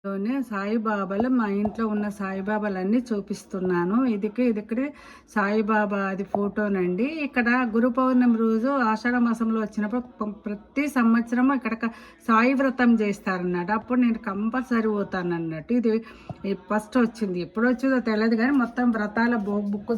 లోనే సాయిబాబాలు మా ఇంట్లో ఉన్న సాయిబాబాలన్నీ చూపిస్తున్నాను. ఇది సాయిబాబా అది ఫోటోనండి. ఇక్కడ గురు పౌర్ణమి రోజు ఆషాఢ మాసంలో వచ్చినప్పుడు ప్రతి సంవత్సరం ఇక్కడ సాయి వ్రతం చేస్తారన్నట్టు. అప్పుడు నేను కంపల్సరీ పోతాను అన్నట్టు. ఇది ఫస్ట్ వచ్చింది, ఎప్పుడు వచ్చిందో తెలియదు కానీ మొత్తం వ్రతాల బుక్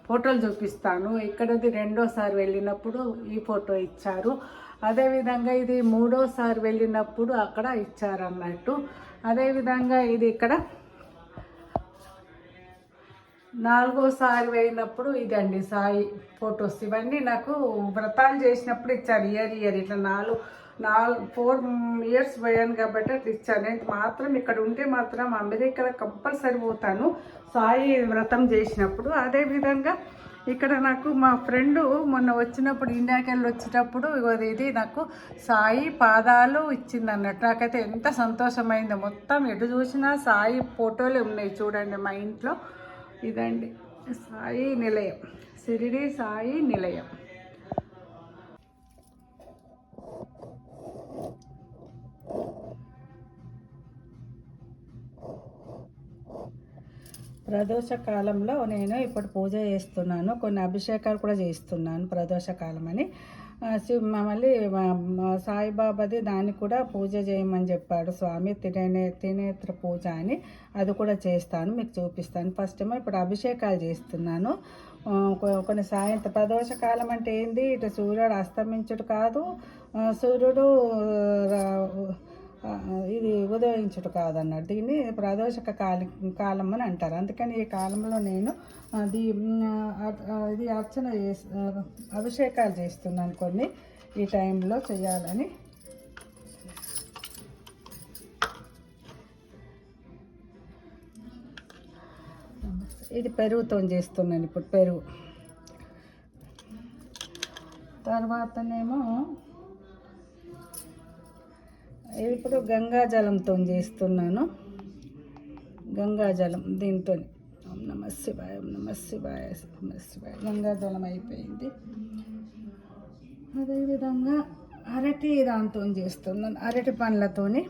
ఫోటోలు చూపిస్తాను. ఇక్కడది రెండోసారి వెళ్ళినప్పుడు ఈ ఫోటో ఇచ్చారు. అదేవిధంగా ఇది మూడోసారి వెళ్ళినప్పుడు అక్కడ ఇచ్చారన్నట్టు. అదేవిధంగా ఇది ఇక్కడ నాలుగోసారి వెళ్ళినప్పుడు ఇదండి సాయి ఫొటోస్. ఇవన్నీ నాకు వ్రతాలు చేసినప్పుడు ఇచ్చారు. ఇయర్ ఇట్లా 4 ఇయర్స్ పోయాను కాబట్టి అట్లా ఇచ్చాను. నేను మాత్రం ఇక్కడ ఉంటే మాత్రం అమెరికాలో కంపల్సరీ పోతాను సాయి వ్రతం చేసినప్పుడు. అదేవిధంగా ఇక్కడ నాకు మా ఫ్రెండు మొన్న వచ్చినప్పుడు ఇండియాకి వెళ్ళి వచ్చేటప్పుడు ఇది నాకు సాయి పాదాలు ఇచ్చింది అన్నట్టు. నాకైతే ఎంత సంతోషమైందో. మొత్తం ఎటు చూసినా సాయి ఫోటోలే ఉన్నాయి చూడండి మా ఇంట్లో. ఇదండి సాయి నిలయం, షిరిడి సాయి నిలయం. ప్రదోష కాలంలో నేను ఇప్పుడు పూజ చేస్తున్నాను. కొన్ని అభిషేకాలు కూడా చేస్తున్నాను ప్రదోష కాలం అని. మళ్ళీ సాయిబాబాది దాన్ని కూడా పూజ చేయమని చెప్పాడు స్వామి, త్రినేత్ర పూజ అని. అది కూడా చేస్తాను, మీకు చూపిస్తాను. ఫస్ట్ ఏమో ఇప్పుడు అభిషేకాలు చేస్తున్నాను. కొన్ని సాయంత్రం ప్రదోష కాలం అంటే ఏంది, ఇటు సూర్యుడు అస్తమించుడు కాదు, సూర్యుడు ఇది ఉదయించుడు కాదన్నాడు. దీన్ని ప్రదోషక కాలం అని అంటారు. అందుకని ఈ కాలంలో నేను ఇది అర్చన అభిషేకాలు చేస్తున్నాను కొన్ని ఈ టైంలో చేయాలని. ఇది పెరుగుతో చేస్తున్నాను ఇప్పుడు, పెరుగు. తర్వాతనేమో ఇప్పుడు గంగాజలంతో చేస్తున్నాను. గంగాజలం దీంతో ఓం నమ శివాయ, ఓం నమ శివాయ, నమ శివాయ. గంగాజలం అయిపోయింది. అదేవిధంగా అరటి దాంతో చేస్తున్నాను, అరటి పండ్లతోని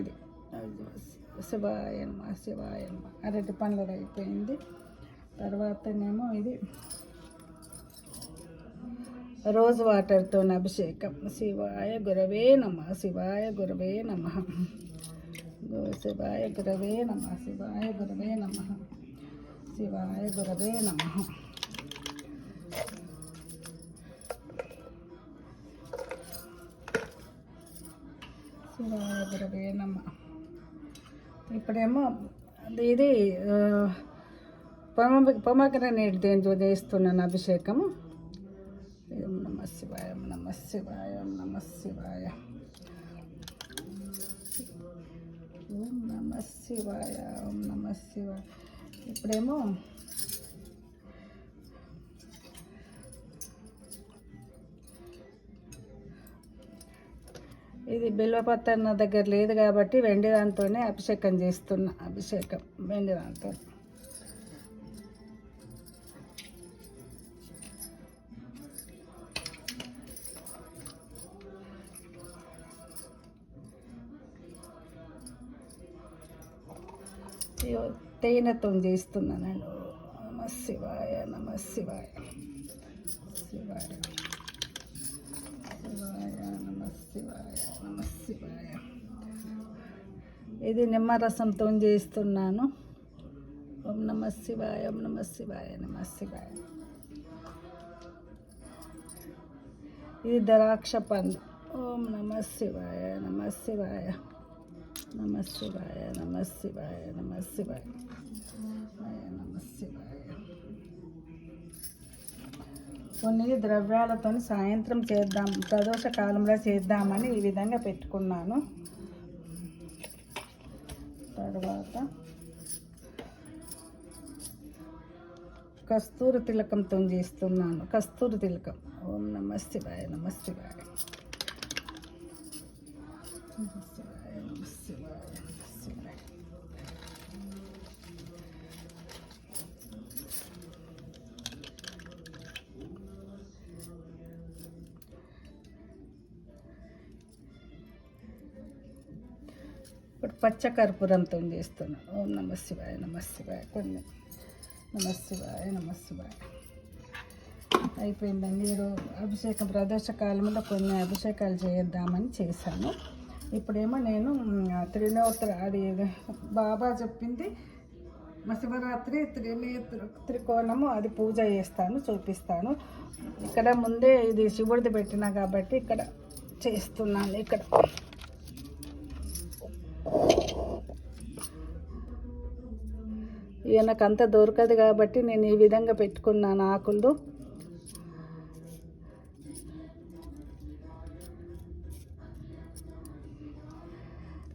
ఇది శివాయ నమ, శివాయ నమ. అరటి పండ్లది అయిపోయింది. తర్వాతనేమో ఇది రోజ్ వాటర్తో అభిషేకం. శివాయ గురవే నమ, శివాయ గురవే నమ, శివాయ గురవే నమ, శివాయ గురవే నమ, శివాయ గురవే నమ. శివాయ గురవే నమ. ఇప్పుడేమో ఇది పొమగ్రనేట్ దేంతో చేస్తున్నాను అభిషేకము. ఓం నమ శివాయ, ఓం నమ శివాయ, ఓం నమ శివాయ, ఓం నమ శివాయ, ఓం నమ శివాయ. ఇప్పుడేమో ఇది బిల్వపత్ర నా దగ్గర లేదు కాబట్టి వెండి దాంతోనే అభిషేకం చేస్తున్నా. అభిషేకం వెండి దాంతో. తేనెతో చేస్తున్నానండి. నమ శివాయ, నమ శివాయ, శివాయ శివాయ, నమ శివాయ, నమ శివాయ. ఇది నిమ్మరసంతో చేస్తున్నాను. ఓం నమ శివాయ, ఓం నమ శివాయ, నమ శివాయ. ఇది ద్రాక్ష పండు. ఓం నమ శివాయ, నమ శివాయ, నమ శివాయ, నమ శివాయ, నమ శివాయ, నమ శివాయ. కొన్ని ద్రవ్యాలతో సాయంత్రం చేద్దాం, ప్రదోష కాలంలో చేద్దామని ఈ విధంగా పెట్టుకున్నాను. తర్వాత కస్తూరి తిలకంతో చేస్తున్నాను. కస్తూరి తిలకం. ఓం నమ శివాయ, నమ శివాయ, నమ శివాయ, నమ శివాయ, నమ శివాయ. ఇప్పుడు పచ్చకర్పూరంతో చేస్తున్నాను. ఓం నమ శివాయ నమ శివాయ. కొన్ని నమ శివాయ నమ శివాయ. అయిపోయిందండి. అభిషేకం ప్రదోషకాలంలో కొన్ని అభిషేకాలు చేద్దామని చేశాను. ఇప్పుడేమో నేను త్రినేత్ర అది బాబా చెప్పింది శివరాత్రి త్రికోణము అది పూజ చేస్తాను, చూపిస్తాను. ఇక్కడ ముందే ఇది శివుడిది పెట్టినా కాబట్టి ఇక్కడ చేస్తున్నాను. ఇక్కడ ఈయనకంత దొరకదు కాబట్టి నేను ఈ విధంగా పెట్టుకున్నాను ఆకులు.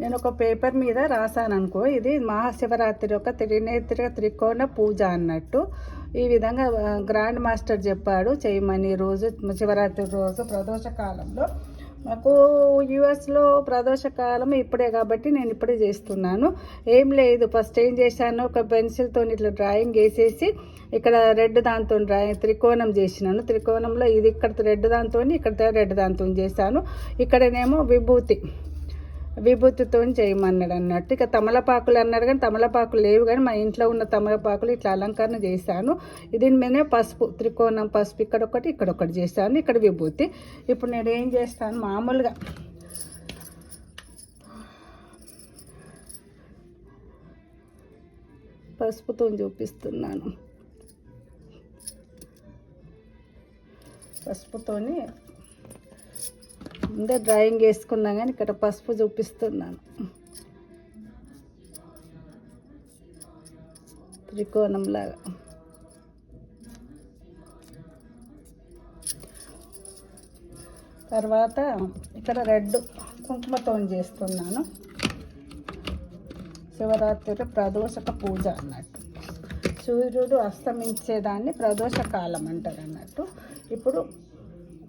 నేను ఒక పేపర్ మీద రాశాను అనుకో, ఇది మహాశివరాత్రి ఒక త్రినేత్ర త్రికోణ పూజ అన్నట్టు. ఈ విధంగా గ్రాండ్ మాస్టర్ చెప్పాడు చేయమని. రోజు శివరాత్రి రోజు ప్రదోషకాలంలో మాకు యూఎస్లో ప్రదోషకాలం ఇప్పుడే కాబట్టి నేను ఇప్పుడే చేస్తున్నాను. ఏం లేదు, ఫస్ట్ ఏం చేశాను, ఒక పెన్సిల్తో ఇట్లా డ్రాయింగ్ వేసేసి ఇక్కడ రెడ్ దాంతో త్రికోణం చేసినాను. త్రికోణంలో ఇది ఇక్కడ రెడ్ దాంతో, ఇక్కడ రెడ్ దాంతో చేశాను. ఇక్కడనేమో విభూతితో చేయమన్నాడు అన్నట్టు. ఇక తమలపాకులు అన్నాడు కానీ తమలపాకులు లేవు, కానీ మా ఇంట్లో ఉన్న తమలపాకులు ఇట్లా అలంకరణ చేశాను. దీని మీదనే పసుపు, త్రికోణం పసుపు ఇక్కడొకటి ఇక్కడొకటి చేశాను. ఇక్కడ విభూతి. ఇప్పుడు నేను ఏం చేస్తాను, మామూలుగా పసుపుతో చూపిస్తున్నాను. పసుపుతోని ముందే డ్రాయింగ్ వేసుకున్నా కానీ ఇక్కడ పసుపు చూపిస్తున్నాను. త్రికోణంలాగా తర్వాత ఇక్కడ రెడ్ కుంకుమతో చేస్తున్నాను. శివరాత్రి ప్రదోషక పూజ అన్నట్టు. సూర్యుడు అస్తమించేదాన్ని ప్రదోషకాలం అంటారు అన్నట్టు. ఇప్పుడు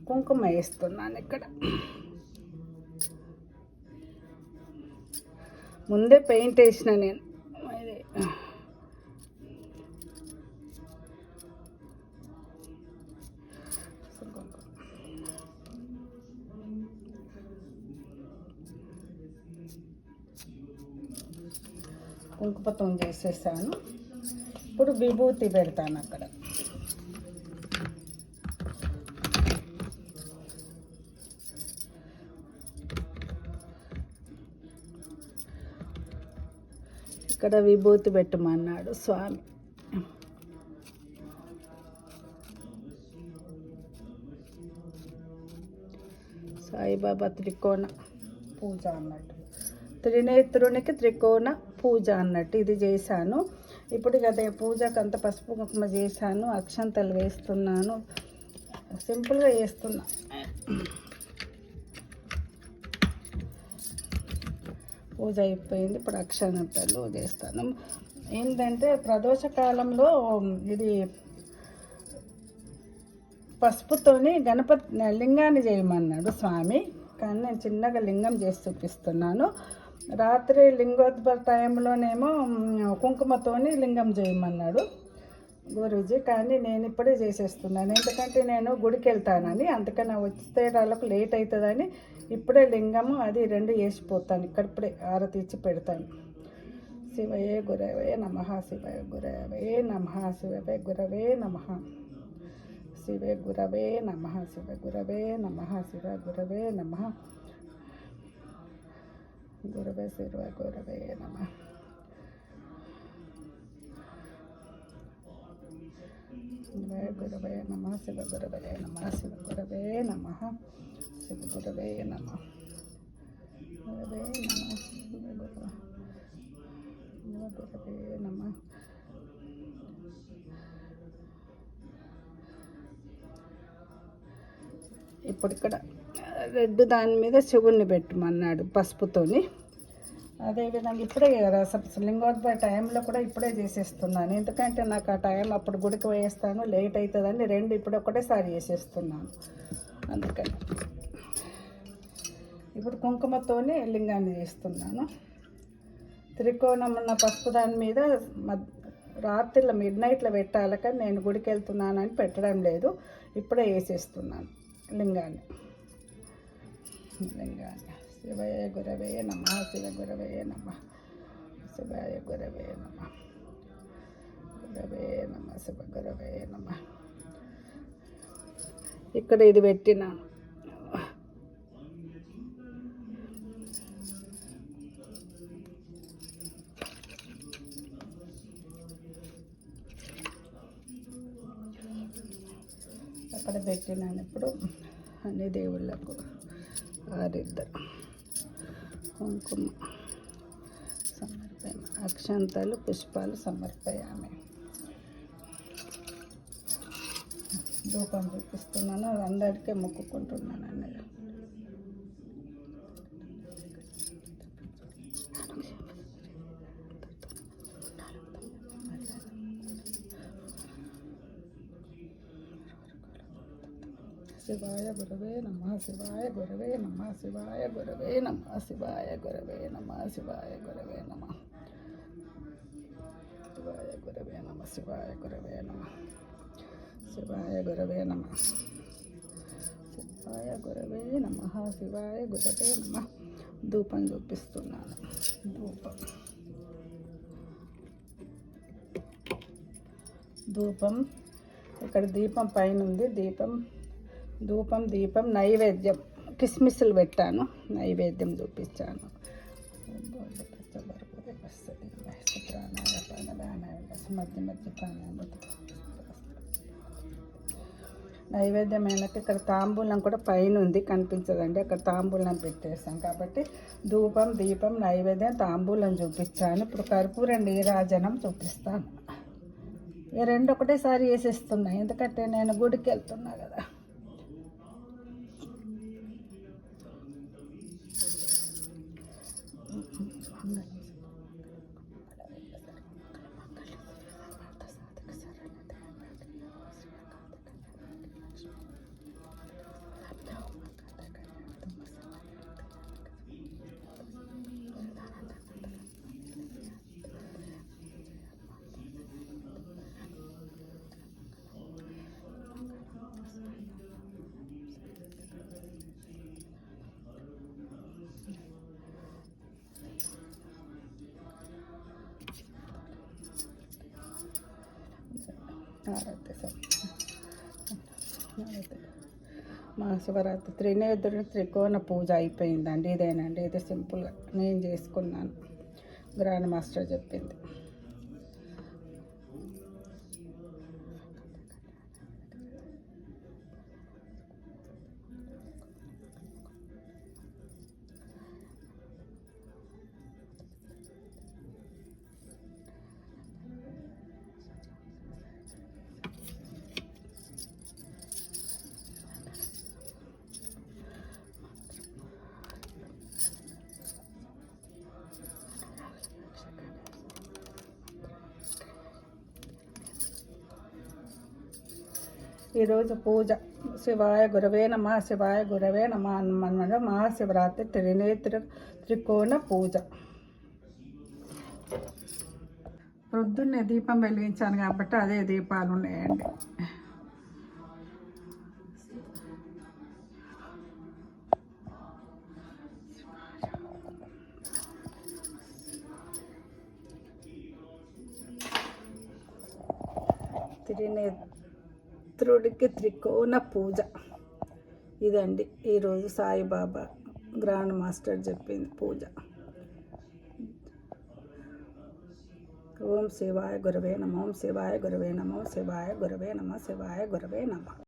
కుంకుమ వేస్తున్నాను. ఇక్కడ ముందే పెయింట్ వేసిన నేను. కుంకుమతో చేసేసాను. ఇప్పుడు విభూతి పెడతాను అక్కడ. ఇక్కడ విభూతి పెట్టమన్నాడు స్వామి. సాయిబాబా త్రికోణ పూజ అన్నట్టు, త్రినేత్రునికి త్రికోణ పూజ అన్నట్టు ఇది చేశాను. ఇప్పుడు అదే పూజకు అంత పసుపు కుంకుమ చేశాను. అక్షంతలు వేస్తున్నాను, సింపుల్గా వేస్తున్నా. పూజ అయిపోయింది. ఇప్పుడు అక్షంతలు చేస్తాను. ఏంటంటే ప్రదోషకాలంలో ఇది పసుపుతోని గణపతి లింగాన్ని చేయమన్నాడు స్వామి, కానీ నేను చిన్నగా లింగం చేసి చూపిస్తున్నాను. రాత్రి లింగోద్భవ టైంలోనేమో కుంకుమతోని లింగం చేయమన్నాడు గురూజీ, కానీ నేను ఇప్పుడే చేసేస్తున్నాను. ఎందుకంటే నేను గుడికి వెళ్తానని, అందుకని వచ్చే వాళ్ళకు లేట్ అవుతుందని ఇప్పుడే లింగము అది రెండు వేసిపోతాను. ఇక్కడిప్పుడే ఆరతి ఇచ్చి పెడతాను. శివయే గురవే నమః, శివయ గురవే నమః, శివయ గురవే నమః, శివే గురవే నమః, శివ గురవే నమః, శివ గురవే నమః, గురవే శివ గురవే నమః. శివాయ గురవే నమః, శివ గురవే నమః, శివ గురవే నమః, శివ గురవే నమః, గురవే నమః, శివ గురవే నమః. ఇప్పుడు ఇక్కడ రెడ్ దాని మీద శివుణ్ణి పెట్టమన్నాడు పసుపుతోని. అదేవిధంగా ఇప్పుడే లింగోద్భవ టైంలో కూడా ఇప్పుడే చేసేస్తున్నాను. ఎందుకంటే నాకు ఆ టైం అప్పుడు గుడికి వేస్తాను, లేట్ అవుతుందని రెండు ఇప్పుడు ఒకటేసారి చేసేస్తున్నాను. అందుకని ఇప్పుడు కుంకుమతోని లింగాన్ని చేస్తున్నాను. త్రికోణం ఉన్న పసుపు దాని మీద రాత్రిలో మిడ్ నైట్లో పెట్టాలి, కానీ నేను గుడికి వెళ్తున్నానని పెట్టడం లేదు, ఇప్పుడే వేసేస్తున్నాను లింగాన్ని. శివాయ గురవే నమః శివ గురవే నమః శివాయ గురవే నమః గురవే నమః శివ గురవే నమః. ఇక్కడ ఇది పెట్టినాను. అక్కడ పెట్టినాను. ఇప్పుడు అన్ని దేవుళ్ళకు ఆరిద్దరు కుంకుమ సమర్పయామి, అక్షంతలు పుష్పాలు సమర్పయామి. ధూపం చూపిస్తున్నాను, అందరికీ మొక్కుకుంటున్నాను అన్నది. శివాయ గురవే నమః శివాయ గురవే నమః శివాయ గురవే నమః శివాయ గురవే నమః శివాయ గురవే నమః శివాయ గురవే నమః శివాయ గురవే నమః శివాయ గురవే నమః శివాయ గురవే నమః శివాయ గురవే నమః. ధూపం చూపిస్తున్నాను. ధూపం ఇక్కడ దీపం పైన ఉంది. ధూపం దీపం నైవేద్యం కిస్మిస్లు పెట్టాను, నైవేద్యం చూపించాను. నైవేద్యం అయినాక ఇక్కడ తాంబూలం కూడా పైన ఉంది, కనిపించదండి. అక్కడ తాంబూలం పెట్టేస్తాం కాబట్టి ధూపం దీపం నైవేద్యం తాంబూలం చూపించాను. ఇప్పుడు కర్పూర నీరాజనం చూపిస్తాను. ఈ రెండు ఒకటేసారి వేసేస్తున్నా, ఎందుకంటే నేను గుడికి వెళ్తున్నా కదా. మహాశివరాత్రి త్రినేత్రుడి త్రికోణ పూజ అయిపోయిందండి. ఇదేనండి, ఇది సింపుల్గా నేను చేసుకున్నాను. గ్రాండ్ మాస్టర్ చెప్పింది. ఈరోజు పూజ శివాయ గురవే నమః శివాయ గురవే నమః అన్నమాట. మహాశివరాత్రి త్రినేత్ర త్రికోణ పూజ. పొద్దున్నే దీపం వెలిగించాను కాబట్టి అదే దీపాలు ఉన్నాయండి. త్రినేత్రుడికి త్రికోణ పూజ ఇదండి. ఈరోజు సాయిబాబా గ్రాండ్ మాస్టర్ చెప్పింది పూజ. ఓం శివాయ గురవే నమః ఓం శివాయ గురవే నమః శివాయ గురవే నమః శివాయ గురవే నమః.